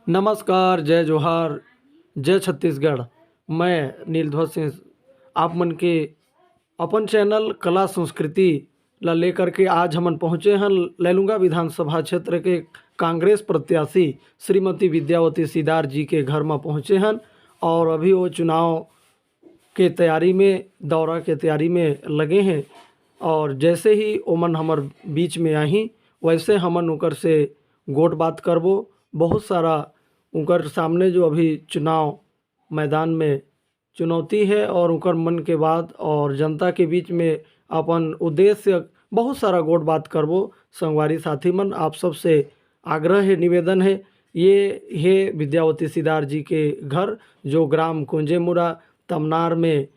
नमस्कार, जय जोहार, जय छत्तीसगढ़। मैं नीलध्वज सिंह आप मन के अपन चैनल कला संस्कृति ला लेकर के आज हमन पहुँचे हैं लैलूंगा विधानसभा क्षेत्र के कांग्रेस प्रत्याशी श्रीमती विद्यावती सिदार जी के घर में पहुँचे हैं और अभी वो चुनाव के तैयारी में दौरा के तैयारी में लगे हैं। और जैसे ही ओमन हमर बीच में आई वैसे हमन उकर से गोट बात करबो। बहुत सारा उनकर सामने जो अभी चुनाव मैदान में चुनौती है और उनकर मन के बाद और जनता के बीच में अपन उद्देश्य बहुत सारा गोट बात करबो। संगवारी साथी मन, आप सबसे आग्रह है, निवेदन है, ये है विद्यावती सिदार जी के घर जो ग्राम कुंजेमुरा तमनार में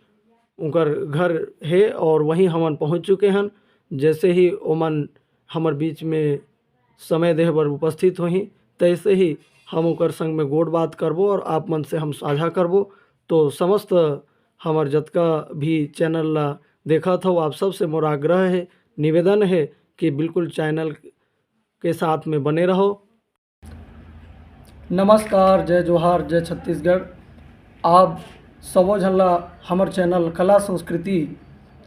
उनकर घर है और वहीं हमन पहुंच चुके हैं। जैसे ही ओमन हमर बीच में समय देह बर उपस्थित होही तैसे ही हम उकर संग में गोट बात करबो और आप मन से हम साझा करबो। तो समस्त हमर जतका भी चैनल ला देखत हो, आप सब से मोर आग्रह है, निवेदन है कि बिल्कुल चैनल के साथ में बने रहो। नमस्कार, जय जोहार, जय छत्तीसगढ़। आप सबो झन ला हमर चैनल कला संस्कृति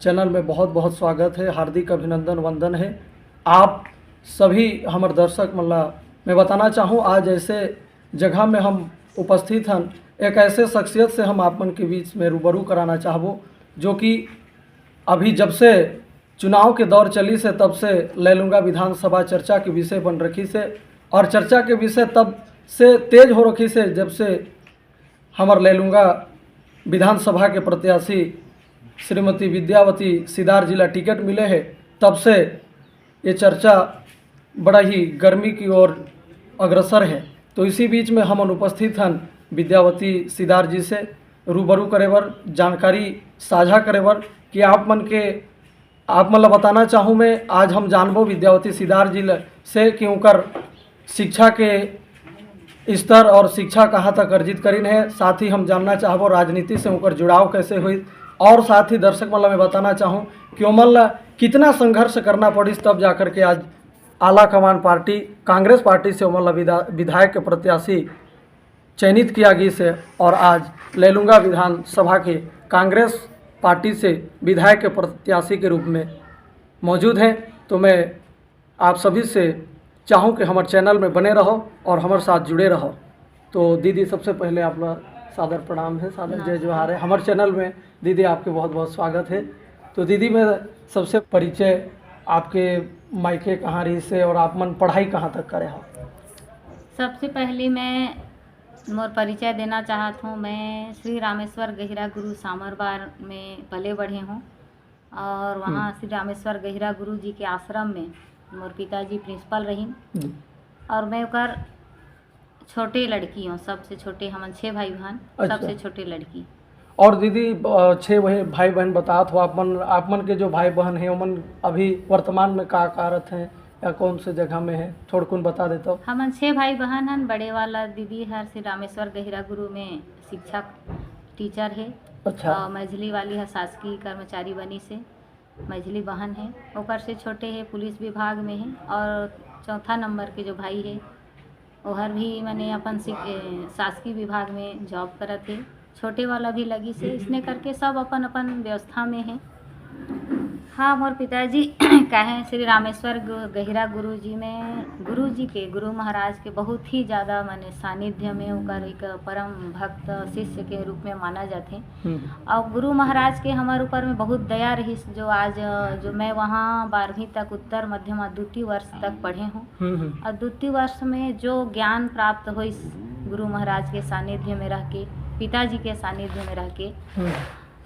चैनल में बहुत बहुत स्वागत है, हार्दिक अभिनंदन वंदन है। आप सभी हमर दर्शक मन ला मैं बताना चाहूँ, आज ऐसे जगह में हम उपस्थित हैं, एक ऐसे शख्सियत से हम आप मन के बीच में रूबरू कराना चाहबो जो कि अभी जब से चुनाव के दौर चली से तब से लैलूंगा विधानसभा चर्चा के विषय बन रखी से और चर्चा के विषय तब से तेज हो रखी से जब से हमर लैलूंगा विधानसभा के प्रत्याशी श्रीमती विद्यावती सिदार जिला टिकट मिले है, तब से ये चर्चा बड़ा ही गर्मी की ओर अग्रसर है। तो इसी बीच में हम उपस्थित हैं विद्यावती सिदार जी से रूबरू करे बर, जानकारी साझा करे बर कि आप मन ला बताना चाहूँ मैं, आज हम जानबो विद्यावती सिदार जी से कि उनकर शिक्षा के स्तर और शिक्षा कहाँ तक अर्जित करीन है। साथ ही हम जानना चाहबो राजनीति से उनकर जुड़ाव कैसे हुई और साथ ही दर्शक मन ला मैं बताना चाहूँ कि उमन ला कितना संघर्ष करना पड़ी तब जाकर के आज आला कमान पार्टी कांग्रेस पार्टी से उमन ला विधायक के प्रत्याशी चयनित किया गई से और आज लैलूंगा विधानसभा के कांग्रेस पार्टी से विधायक के प्रत्याशी के रूप में मौजूद हैं। तो मैं आप सभी से चाहूँ कि हमारे चैनल में बने रहो और हमारे साथ जुड़े रहो। तो दीदी, सबसे पहले आप लोग सादर प्रणाम है, सादर जय जोहार है। हमारे चैनल में दीदी आपके बहुत बहुत स्वागत है। तो दीदी, मैं सबसे परिचय आपके मायके कहाँ रही से और आप मन पढ़ाई कहाँ तक करे हो? सबसे पहले मैं मोर परिचय देना चाहत हूँ। मैं श्री रामेश्वर गहिरा गुरु सामरबार में पले बढ़े हूँ और वहाँ श्री रामेश्वर गहिरा गुरु जी के आश्रम में मोर पिताजी प्रिंसिपल रही और मैं उकर छोटे लड़की हूँ, सबसे छोटे, हमन 6 भाई बहन। अच्छा। सबसे छोटे लड़की। और दीदी, 6 भाई बहन बतात हो आप मन के जो भाई बहन हैं उमन अभी वर्तमान में का कारत हैं या कौन से जगह में है, थोड़ा कुन बता देता हो। हमन 6 भाई बहन हन। बड़े वाला दीदी हर श्री रामेश्वर गहिरा गुरु में शिक्षक टीचर है। अच्छा। और मझली वाली है शासकीय कर्मचारी बनी से, मझली बहन है। ऊपर से छोटे है पुलिस विभाग में है और चौथा नंबर के जो भाई है वहर भी मैंने अपन शासकीय विभाग में जॉब करत है। छोटे वाला भी लगी से, इसने करके सब अपन अपन व्यवस्था में है। हाँ, मोर पिताजी कहें श्री रामेश्वर गहिरा गुरु जी में गुरु महाराज के बहुत ही ज़्यादा मैंने सानिध्य में उनकर एक परम भक्त शिष्य के रूप में माना जाते। और गुरु महाराज के हमारे ऊपर में बहुत दया रही जो आज जो मैं वहाँ 12वीं तक उत्तर मध्यमा द्वितीय वर्ष तक पढ़े हूँ और द्वितीय वर्ष में जो ज्ञान प्राप्त हुई गुरु महाराज के सानिध्य में रह के, पिताजी के सानिध्य में रह के,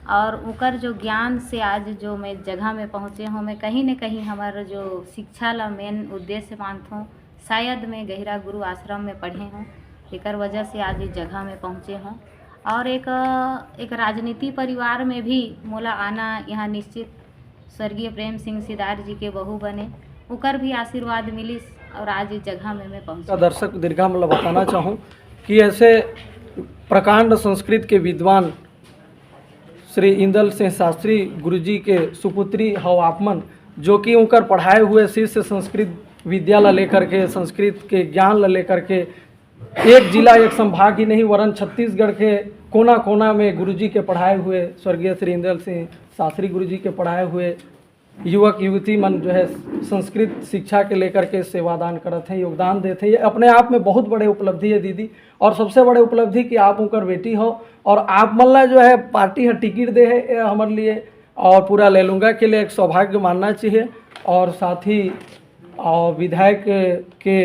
और उकर जो ज्ञान से आज जो मैं जगह में पहुँचे हूँ, मैं कहीं न कहीं हमारा जो शिक्षा ला मेन उद्देश्य मानता हूँ, शायद मैं गहिरा गुरु आश्रम में पढ़े हूँ, एकर वजह से आज इस जगह में पहुँचे हूँ। और एक राजनीति परिवार में भी मोला आना यहाँ निश्चित स्वर्गीय प्रेम सिंह सिदार जी के बहू बने, उकर भी आशीर्वाद मिली और आज इस जगह में मैं पहुँचा। दर्शक दीर्घा मतलब बताना चाहूँ कि ऐसे प्रकांड संस्कृत के विद्वान श्री इंदल सिंह शास्त्री गुरुजी के सुपुत्री हो आप मन, जो कि उनकर पढ़ाए हुए शिष्य संस्कृत विद्या ला लेकर के, संस्कृत के ज्ञान ला लेकर के एक जिला एक संभाग ही नहीं वरन छत्तीसगढ़ के कोना कोना में गुरुजी के पढ़ाए हुए स्वर्गीय श्री इंदल सिंह शास्त्री गुरुजी के पढ़ाए हुए युवक युवती मन जो है संस्कृत शिक्षा के लेकर के सेवादान करते हैं, योगदान देते हैं। ये अपने आप में बहुत बड़े उपलब्धि है दीदी, और सबसे बड़े उपलब्धि कि आप उनकर बेटी हो और आप मल्ला जो है पार्टी है टिकट दे है ये हमारे लिए, और पूरा ले लूँगा के लिए एक सौभाग्य मानना चाहिए। और साथ ही और विधायक के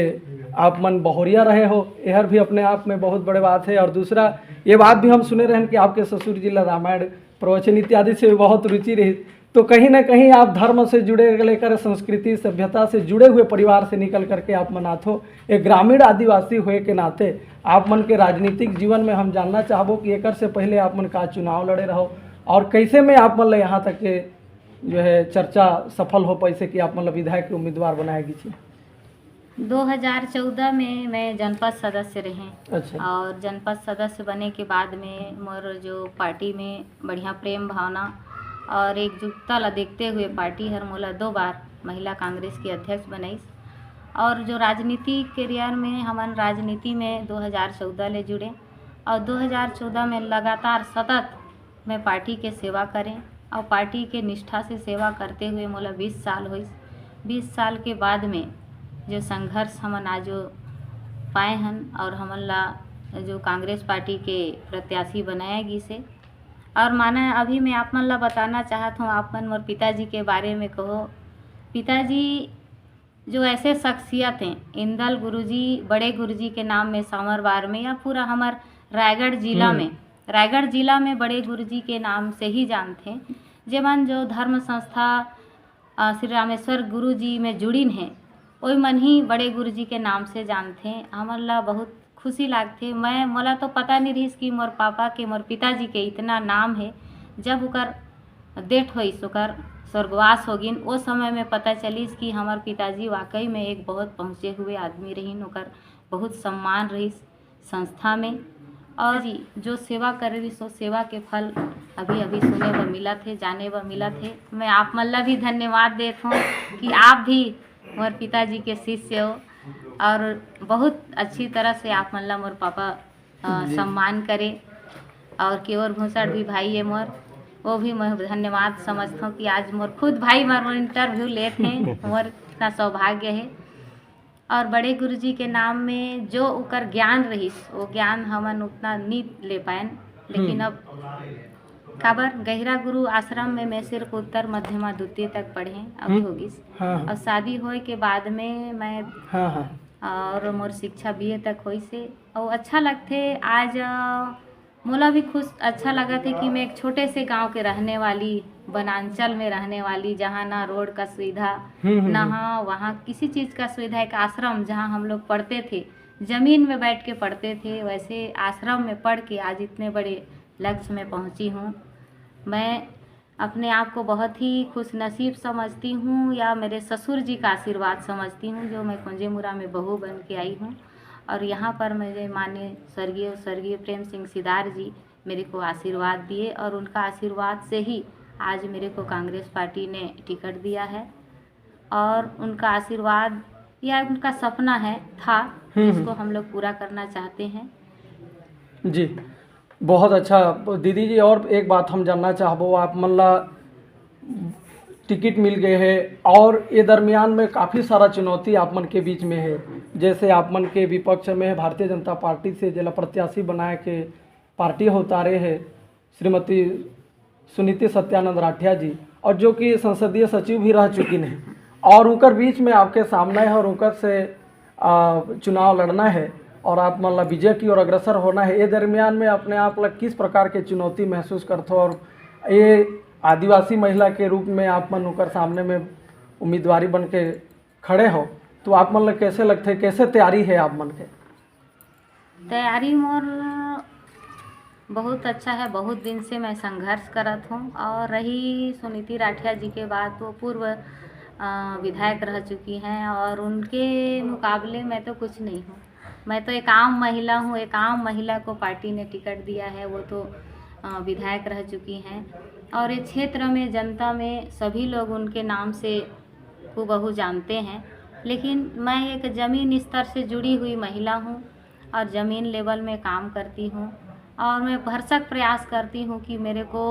आप मन बहुरिया रहे हो, यह भी अपने आप में बहुत बड़े बात है। और दूसरा ये बात भी हम सुने रहे हैं कि आपके ससुर जी रामायण प्रवचन इत्यादि से बहुत रुचि रही, तो कहीं ना कहीं आप धर्म से जुड़े लेकर संस्कृति सभ्यता से जुड़े हुए परिवार से निकल करके आप मनाथो एक ग्रामीण आदिवासी हुए के नाते आप मन के राजनीतिक जीवन में हम जानना चाहबो कि एक से पहले आप मन का चुनाव लड़े रहो और कैसे में आप मन यहाँ तक के जो है चर्चा सफल हो पैसे कि आप मतलब विधायक के उम्मीदवार बनाएगी थी। 2014 में मैं जनपद सदस्य रहे। अच्छा। और जनपद सदस्य बने के बाद में मोर जो पार्टी में बढ़िया प्रेम भावना और एकजुटता ला देखते हुए पार्टी हर मोला 2 बार महिला कांग्रेस की अध्यक्ष बनाई। और जो राजनीति करियर में हमन राजनीति में 2014 ले जुड़े और 2014 में लगातार सतत मैं पार्टी के सेवा करें और पार्टी के निष्ठा से सेवा करते हुए मोला 20 साल हुई। 20 साल के बाद में जो संघर्ष हमन आज पाए हन और हमन ला जो कांग्रेस पार्टी के प्रत्याशी बनाया गी से। और माना अभी मैं आप मन ला बताना चाहत हूँ, आप मन मोर पिताजी के बारे में कहो। पिताजी जो ऐसे शख्सियत हैं, इंदल गुरुजी बड़े गुरुजी के नाम में सामरवार में या पूरा हमार रायगढ़ जिला में बड़े गुरुजी के नाम से ही जानते हैं। जेमन जो धर्म संस्था श्री रामेश्वर गुरुजी में जुड़ीन हैं वही मन ही बड़े गुरुजी के नाम से जानते हैं। हमन ला बहुत खुशी लागते। मैं मोला तो पता नहीं रही कि मोर पापा के मोर पिताजी के इतना नाम है। जब उकर डेट हुई ओकर स्वर्गवास हो गिन उस समय में पता चलिस कि हमार पिताजी वाकई में एक बहुत पहुँचे हुए आदमी रहीन। ओकर बहुत सम्मान रही संस्था में और जो सेवा कर रही सो सेवा के फल अभी अभी सुने व मिला थे, जाने व मिला थे। मैं आप मल्ला भी धन्यवाद देता हूँ कि आप भी मोर पिताजी के शिष्य हो और बहुत अच्छी तरह से आप मल्ला मोर पापा सम्मान करे। और केवर भूसड़ भी भाई है मोर, वो भी मैं धन्यवाद समझता हूँ कि आज मोर खुद भाई मोर इंटरव्यू लेते हैं। मोर इतना सौभाग्य है। और बड़े गुरुजी के नाम में जो उकर ज्ञान रही वो ज्ञान हमन उतना नहीं ले पाएन, लेकिन अब काबर गहिरा गुरु आश्रम में मैं सिर्फ उत्तर मध्यमा द्वितीय तक पढ़े अभी होगी। और शादी होए के बाद में मैं और मोर शिक्षा BA तक हुई से और अच्छा लगते। आज मोला भी खुश अच्छा लगा थे कि मैं एक छोटे से गांव के रहने वाली, वनांचल में रहने वाली, जहाँ ना रोड का सुविधा ना वहाँ किसी चीज़ का सुविधा। एक आश्रम जहाँ हम लोग पढ़ते थे, ज़मीन में बैठ के पढ़ते थे, वैसे आश्रम में पढ़ के आज इतने बड़े लक्ष्य में पहुँची हूँ। मैं अपने आप को बहुत ही खुश नसीब समझती हूँ या मेरे ससुर जी का आशीर्वाद समझती हूँ जो मैं कुंजेमुरा में बहू बन के आई हूँ। और यहाँ पर मेरे माननीय स्वर्गीय प्रेम सिंह सिदार जी मेरे को आशीर्वाद दिए और उनका आशीर्वाद से ही आज मेरे को कांग्रेस पार्टी ने टिकट दिया है। और उनका आशीर्वाद या उनका सपना था जिसको हम लोग पूरा करना चाहते हैं। जी बहुत अच्छा दीदी जी। और एक बात हम जानना चाहबो, आप मल्ला टिकट मिल गए है और ये दरमियान में काफ़ी सारा चुनौती आप मन के बीच में है। जैसे आप मन के विपक्ष में है भारतीय जनता पार्टी से जिला प्रत्याशी बनाए के पार्टी हो उतारे है श्रीमती सुनीति सत्यानंद राठिया जी, और जो कि संसदीय सचिव भी रह चुकी हैं, और उनकर बीच में आपके सामना है और उनकर से चुनाव लड़ना है और आप मतलब विजय की ओर अग्रसर होना है। ये दरमियान में अपने आप लग किस प्रकार के चुनौती महसूस करते हो और ये आदिवासी महिला के रूप में आप मन उनकर सामने में उम्मीदवारी बन के खड़े हो, तो आप मन लग कैसे लगते, कैसे तैयारी है आप मन के? तैयारी मोर बहुत अच्छा है। बहुत दिन से मैं संघर्ष करत हूँ। और रही सुनीति राठिया जी के बाद वो पूर्व विधायक रह चुकी हैं और उनके मुकाबले मैं तो कुछ नहीं हूँ। मैं तो एक आम महिला हूँ। एक आम महिला को पार्टी ने टिकट दिया है, वो तो विधायक रह चुकी हैं और इस क्षेत्र में जनता में सभी लोग उनके नाम से हूबहू जानते हैं। लेकिन मैं एक ज़मीन स्तर से जुड़ी हुई महिला हूँ और ज़मीन लेवल में काम करती हूँ। और मैं भरसक प्रयास करती हूँ कि मेरे को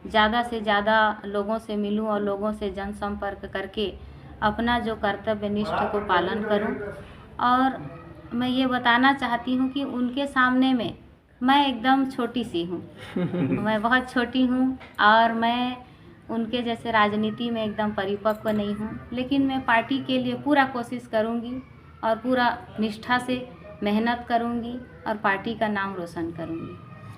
ज़्यादा से ज़्यादा लोगों से मिलूं और लोगों से जनसंपर्क करके अपना जो कर्तव्य निष्ठ को पालन करूं। और मैं ये बताना चाहती हूँ कि उनके सामने में मैं एकदम छोटी सी हूँ। मैं बहुत छोटी हूँ और मैं उनके जैसे राजनीति में एकदम परिपक्व नहीं हूँ, लेकिन मैं पार्टी के लिए पूरा कोशिश करूँगी और पूरा निष्ठा से मेहनत करूँगी और पार्टी का नाम रोशन करूँगी।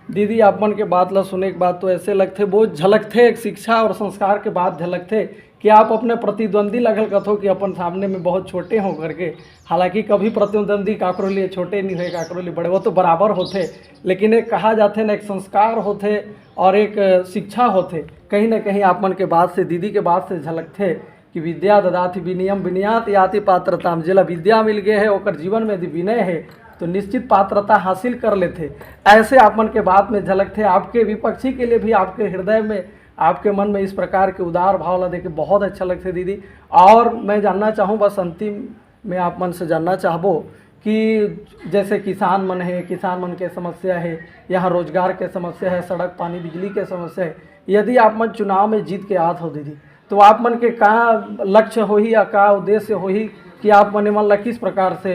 दीदी आपमन के बात ला सुने के बाद तो ऐसे लगते बहुत झलक थे, एक शिक्षा और संस्कार के बाद झलक थे कि आप अपने प्रतिद्वंदी लगल कथो कि अपन सामने में बहुत छोटे हों करके। हालांकि कभी प्रतिद्वंदी काकरो लिए छोटे नहीं हुए, काकरो लिए बड़े, वो तो बराबर होते, लेकिन एक कहा जाते ना एक संस्कार होते और एक शिक्षा होते। कहीं ना कहीं आपमन के बात से, दीदी के बात से झलक थे कि विद्या ददाति विनयम विनयात याति पात्रताम। जिला विद्या मिल गए है ओकर जीवन में यदि विनय है तो निश्चित पात्रता हासिल कर लेते। ऐसे आपमन के बात में झलक थे। आपके विपक्षी के लिए भी आपके हृदय में, आपके मन में इस प्रकार के उदार भाव ला देखे बहुत अच्छा लगते दीदी। और मैं जानना चाहूँ, बस अंतिम में आप मन से जानना चाहबो कि जैसे किसान मन है, किसान मन के समस्या है, यहाँ रोजगार के समस्या है, सड़क पानी बिजली के समस्या है, यदि आप मन चुनाव में जीत के आत हो दीदी तो आप मन के का लक्ष्य हो ही या का उद्देश्य हो ही कि आप मन ला किस प्रकार से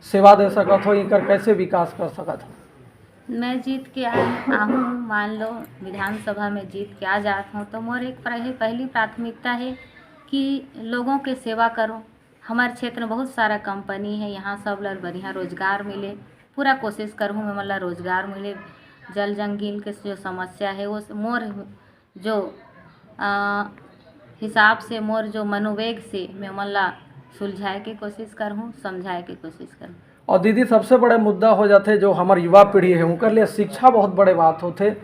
सेवा दे सकत हो, इनकर कैसे विकास कर सकत हो? मैं जीत के आहूँ, मान लो विधानसभा में जीत के आ जात हूँ तो मोर एक पहली प्राथमिकता है कि लोगों के सेवा करो। हमारे क्षेत्र में बहुत सारा कंपनी है, यहाँ सब लोग बढ़िया रोजगार मिले, पूरा कोशिश करूँ मैं मतलब रोजगार मिले। जल जंगल के जो समस्या है वो मोर जो हिसाब से, मोर जो मनोवेग से मैं मतलब सुलझाए के कोशिश करूँ, समझाए के कोशिश करूँ। और दीदी सबसे बड़े मुद्दा हो जाते जो हमारी युवा पीढ़ी है उनके लिए शिक्षा बहुत बड़े बात होते।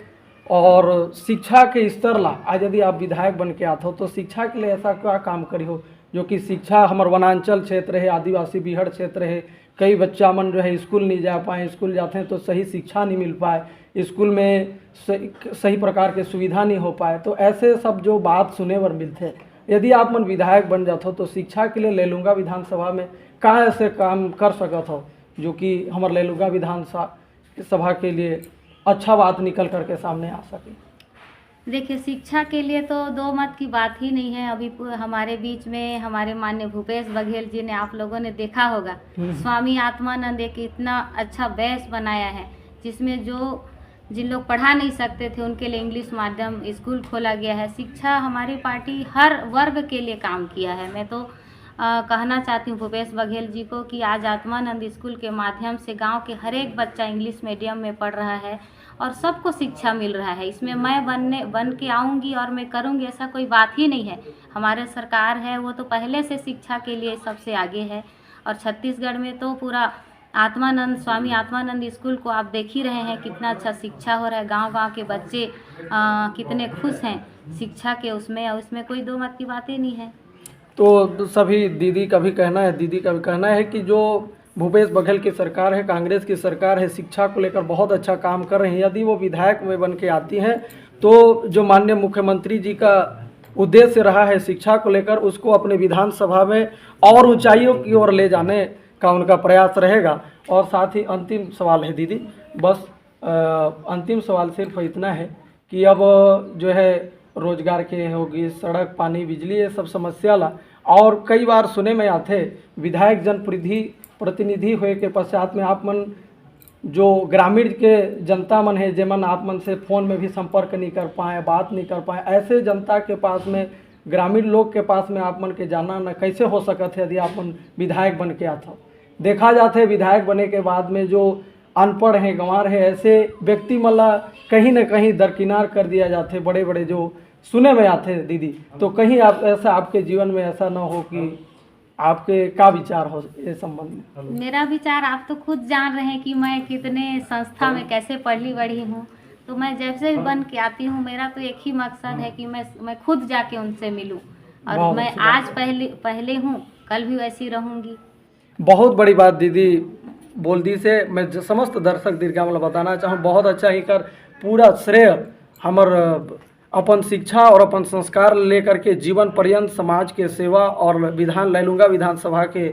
और शिक्षा के स्तर ला आज यदि आप विधायक बन के आते हो तो शिक्षा के लिए ऐसा क्या काम करी हो जो कि शिक्षा, हमारे वनांचल क्षेत्र है, आदिवासी बिहड़ क्षेत्र है, कई बच्चा मन जो है स्कूल नहीं जा पाए, स्कूल जाते हैं तो सही शिक्षा नहीं मिल पाए, स्कूल में सही प्रकार के सुविधा नहीं हो पाए, तो ऐसे सब जो बात सुने बर मिलते। यदि आप मन विधायक बन जाते हो तो शिक्षा के लिए ले लूँगा विधानसभा में कहाँ ऐसे काम कर सकत हो जो कि हमारे ले लूँगा विधानसभा के लिए अच्छा बात निकल करके सामने आ सके। देखिए, शिक्षा के लिए तो दो मत की बात ही नहीं है। अभी हमारे बीच में हमारे माननीय भूपेश बघेल जी ने, आप लोगों ने देखा होगा, स्वामी आत्मानंद एक इतना अच्छा बैच बनाया है जिसमें जिन लोग पढ़ा नहीं सकते थे उनके लिए इंग्लिश माध्यम स्कूल खोला गया है। शिक्षा हमारी पार्टी हर वर्ग के लिए काम किया है। मैं तो कहना चाहती हूँ भूपेश बघेल जी को कि आज आत्मानंद स्कूल के माध्यम से गांव के हर एक बच्चा इंग्लिश मीडियम में पढ़ रहा है और सबको शिक्षा मिल रहा है। इसमें मैं बन के आऊँगी और मैं करूँगी ऐसा कोई बात ही नहीं है। हमारे सरकार है वो तो पहले से शिक्षा के लिए सबसे आगे है। और छत्तीसगढ़ में तो पूरा स्वामी आत्मानंद स्कूल को आप देख ही रहे हैं कितना अच्छा शिक्षा हो रहा है। गांव-गांव के बच्चे कितने खुश हैं शिक्षा के उसमें कोई दो मत की बातें नहीं है। तो सभी दीदी का भी कहना है कि जो भूपेश बघेल की सरकार है, कांग्रेस की सरकार है, शिक्षा को लेकर बहुत अच्छा काम कर रही हैं। यदि वो विधायक में बन के आती हैं तो जो माननीय मुख्यमंत्री जी का उद्देश्य रहा है शिक्षा को लेकर, उसको अपने विधानसभा में और ऊंचाइयों की ओर ले जाने का उनका प्रयास रहेगा। और साथ ही अंतिम सवाल है दीदी, बस अंतिम सवाल सिर्फ इतना है कि अब जो है रोजगार के होगी, सड़क पानी बिजली ये सब समस्या ला, और कई बार सुने में आते विधायक जनप्रतिनिधि हुए के पश्चात में आप मन जो ग्रामीण के जनता मन है जेमन आप मन से फ़ोन में भी संपर्क नहीं कर पाए, बात नहीं कर पाए, ऐसे जनता के पास में, ग्रामीण लोग के पास में आप मन के जाना न कैसे हो सकत है यदि आप मन विधायक बन के आता। देखा जाता है विधायक बने के बाद में जो अनपढ़ हैं, गंवार है, ऐसे व्यक्ति मतलब कहीं न कहीं दरकिनार कर दिया जाते, बड़े बड़े जो सुने में आते दीदी। तो कहीं आप ऐसा आपके जीवन में ऐसा न हो कि आपके क्या विचार हो इस संबंध में? मेरा विचार आप तो खुद जान रहे हैं कि मैं कितने संस्था में कैसे पढ़ी बढ़ी हूँ। तो मैं जैसे भी बन के आती हूँ मेरा तो एक ही मकसद है कि मैं खुद जाके उनसे मिलूँ और मैं आज पहले हूँ, कल भी वैसी रहूँगी। बहुत बड़ी बात दीदी बोल दी से मैं समस्त दर्शक दीर्घा मतलब बताना चाहूँ, बहुत अच्छा ही कर पूरा श्रेय हमर अपन शिक्षा और अपन संस्कार लेकर के जीवन पर्यंत समाज के सेवा और ले लूँगा विधानसभा के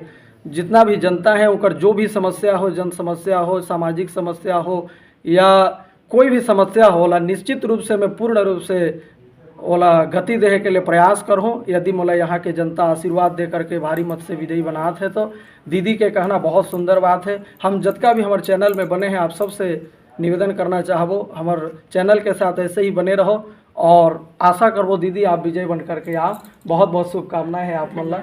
जितना भी जनता है ओकर जो भी समस्या हो, जन समस्या हो, सामाजिक समस्या हो या कोई भी समस्या होला, निश्चित रूप से मैं पूर्ण रूप से ओला गति देहे के लिए प्रयास करहूँ। यदि मोला यहाँ के जनता आशीर्वाद दे करके भारी मत से विजयी बनात है तो दीदी के कहना बहुत सुंदर बात है। हम जितना भी हमारे चैनल में बने हैं आप सबसे निवेदन करना चाहबो हमारे चैनल के साथ ऐसे ही बने रहो और आशा करबो दीदी आप विजय बन करके आप बहुत बहुत शुभकामनाएं है आप मन ला।